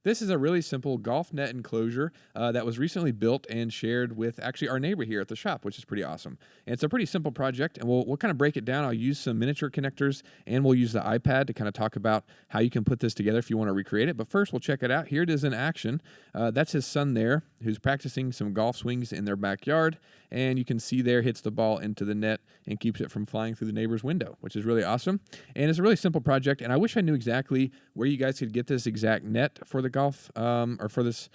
This is a really simple golf net enclosure that was recently built and shared with actually our neighbor here at the shop, which is pretty awesome. And it's a pretty simple project, and we'll kind of break it down. I'll use some miniature connectors, and we'll use the iPad to kind of talk about how you can put this together if you want to recreate it. But first, we'll check it out. Here it is in action. That's his son there, who's practicing some golf swings in their backyard. And you can see there hits the ball into the net and keeps it from flying through the neighbor's window, which is really awesome. And it's a really simple project, and I wish I knew exactly where you guys could get this exact net for the golf or for this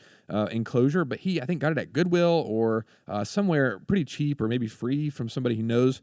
enclosure, but I think got it at Goodwill or somewhere pretty cheap or maybe free from somebody he knows,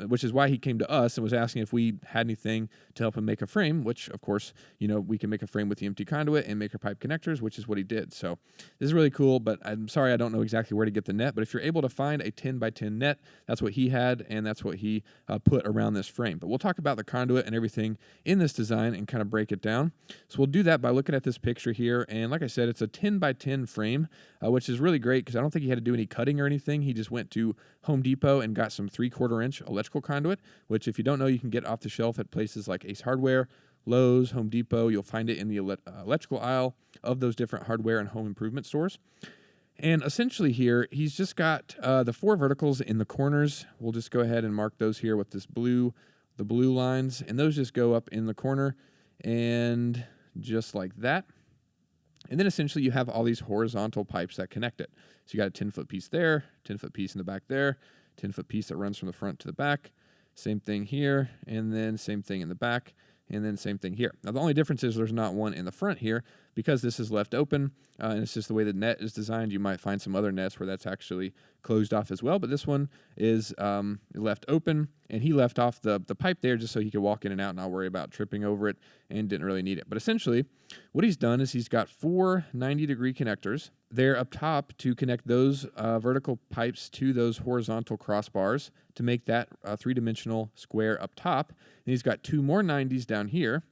which is why he came to us and was asking if we had anything to help him make a frame, which of course, we can make a frame with the empty conduit and maker pipe connectors, which is what he did. So this is really cool, but I'm sorry I don't know exactly where to get the net, but if you're able to find a 10 by 10 net, that's what he had, and that's what he put around this frame. But we'll talk about the conduit and everything in this design and kind of break it down. So we'll do that by looking at this picture here, and like I said, it's a 10 by 10 frame, which is really great because I don't think he had to do any cutting or anything. He just went to Home Depot and got some 3/4 inch electrical conduit, which if you don't know, you can get off the shelf at places like Ace Hardware, Lowe's, Home Depot. You'll find it in the electrical aisle of those different hardware and home improvement stores. And essentially here, he's just got the 4 verticals in the corners. We'll just go ahead and mark those here with this the blue lines, and those just go up in the corner and just like that. And then essentially you have all these horizontal pipes that connect it. So you got a 10-foot piece there, 10-foot piece in the back there, 10-foot piece that runs from the front to the back. Same thing here, and then same thing in the back, and then same thing here. Now, the only difference is there's not one in the front here because this is left open, and it's just the way the net is designed. You might find some other nets where that's actually closed off as well, but this one is left open, and he left off the pipe there just so he could walk in and out and not worry about tripping over it and didn't really need it. But essentially, what he's done is he's got 4 90-degree connectors. They're up top to connect those vertical pipes to those horizontal crossbars to make that 3-dimensional square up top. And he's got 2 more 90s down here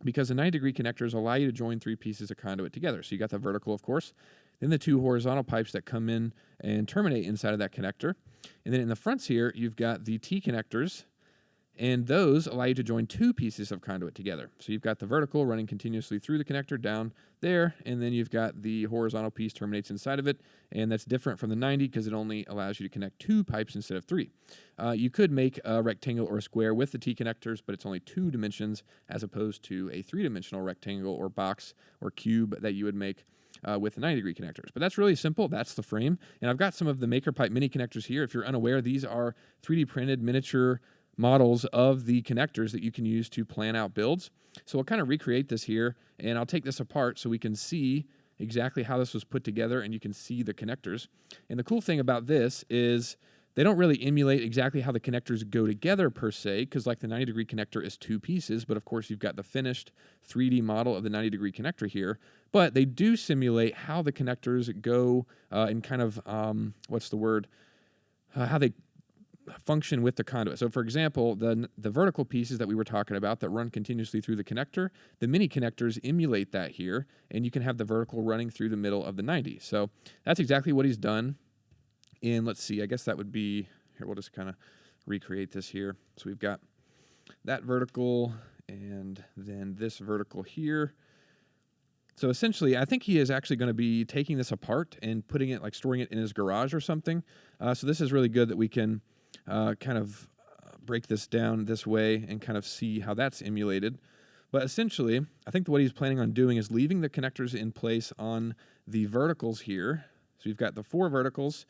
because the 90-degree connectors allow you to join 3 pieces of conduit together. So you got the vertical, of course, then the 2 horizontal pipes that come in and terminate inside of that connector. And then in the fronts here, you've got the T connectors, and those allow you to join 2 pieces of conduit together. So you've got the vertical running continuously through the connector down there, and then you've got the horizontal piece terminates inside of it, and that's different from the 90 because it only allows you to connect 2 pipes instead of 3. You could make a rectangle or a square with the T connectors, but it's only 2 dimensions as opposed to a 3-dimensional rectangle or box or cube that you would make with the 90-degree connectors. But that's really simple. That's the frame. And I've got some of the Maker Pipe mini connectors here. If you're unaware, these are 3D printed miniature models of the connectors that you can use to plan out builds. So we'll kind of recreate this here, and I'll take this apart so we can see exactly how this was put together, and you can see the connectors. And the cool thing about this is they don't really emulate exactly how the connectors go together per se, because like the 90-degree connector is 2 pieces, but of course you've got the finished 3D model of the 90-degree connector here. But they do simulate how the connectors go and kind of, how they function with the conduit. So for example, the vertical pieces that we were talking about that run continuously through the connector, the mini connectors emulate that here, and you can have the vertical running through the middle of the 90. So that's exactly what he's done. And let's see, I guess that would be, here, we'll just kind of recreate this here. So we've got that vertical and then this vertical here. So essentially, I think he is actually going to be taking this apart and putting it, like storing it in his garage or something. So this is really good that we can kind of break this down this way and kind of see how that's emulated. But essentially, I think what he's planning on doing is leaving the connectors in place on the verticals here. So we've got the 4 verticals.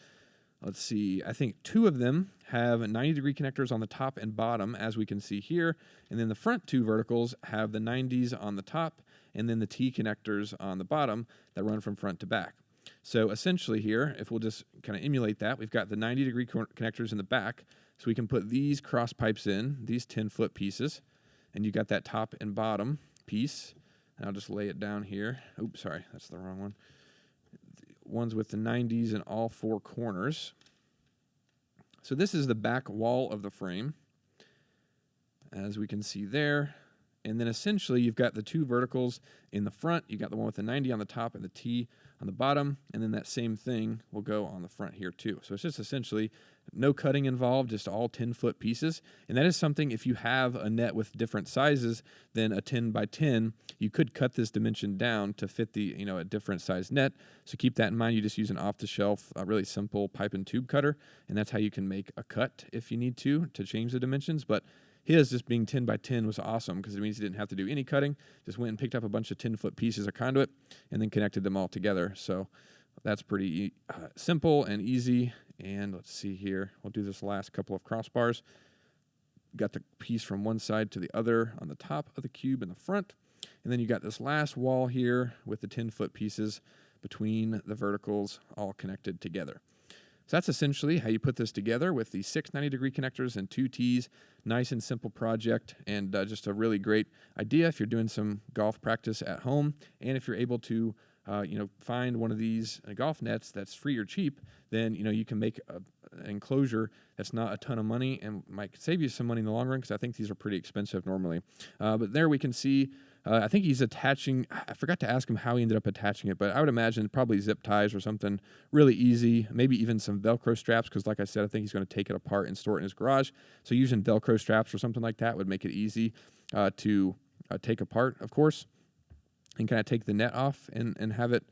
Let's see, I think 2 of them have 90-degree connectors on the top and bottom, as we can see here. And then the front 2 verticals have the 90s on the top and then the T connectors on the bottom that run from front to back. So essentially here, if we'll just kind of emulate that, we've got the 90-degree connectors in the back, so we can put these cross pipes in, these 10-foot pieces, and you got that top and bottom piece. And I'll just lay it down here. Oops, sorry, that's the wrong one. Ones with the 90s in all 4 corners. So this is the back wall of the frame, as we can see there. And then essentially you've got the two verticals in the front. You got the one with the 90 on the top and the T on the bottom. And then that same thing will go on the front here too. So it's just essentially no cutting involved, just all 10-foot pieces. And that is something, if you have a net with different sizes than a 10 by 10, you could cut this dimension down to fit the, a different size net. So keep that in mind. You just use an off-the-shelf, really simple pipe and tube cutter, and that's how you can make a cut if you need to change the dimensions. But his, just being 10 by 10, was awesome because it means he didn't have to do any cutting. Just went and picked up a bunch of 10-foot pieces of conduit and then connected them all together. So that's pretty simple and easy. And let's see here. We'll do this last couple of crossbars. Got the piece from one side to the other on the top of the cube in the front. And then you got this last wall here with the 10-foot pieces between the verticals all connected together. So that's essentially how you put this together with the 6 90-degree connectors and 2 T's. Nice and simple project, and just a really great idea if you're doing some golf practice at home. And if you're able to find one of these golf nets that's free or cheap, then you can make an enclosure that's not a ton of money and might save you some money in the long run, because I think these are pretty expensive normally. But there we can see, I think he's attaching, I forgot to ask him how he ended up attaching it, but I would imagine probably zip ties or something really easy, maybe even some Velcro straps, because like I said, I think he's going to take it apart and store it in his garage. So using Velcro straps or something like that would make it easy to take apart, of course, and kind of take the net off and have it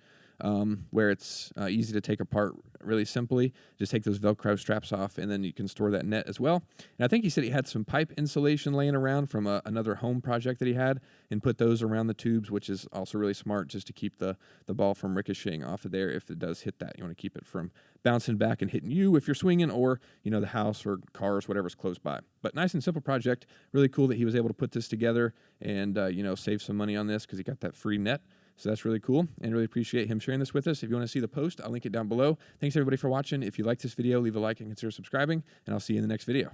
where it's easy to take apart really simply. Just take those Velcro straps off, and then you can store that net as well. And I think he said he had some pipe insulation laying around from another home project that he had, and put those around the tubes, which is also really smart, just to keep the ball from ricocheting off of there if it does hit that. You want to keep it from bouncing back and hitting you if you're swinging, or the house or cars, whatever's close by. But nice and simple project. Really cool that he was able to put this together and save some money on this because he got that free net. So that's really cool, and really appreciate him sharing this with us. If you want to see the post, I'll link it down below. Thanks everybody for watching. If you like this video, leave a like and consider subscribing, and I'll see you in the next video.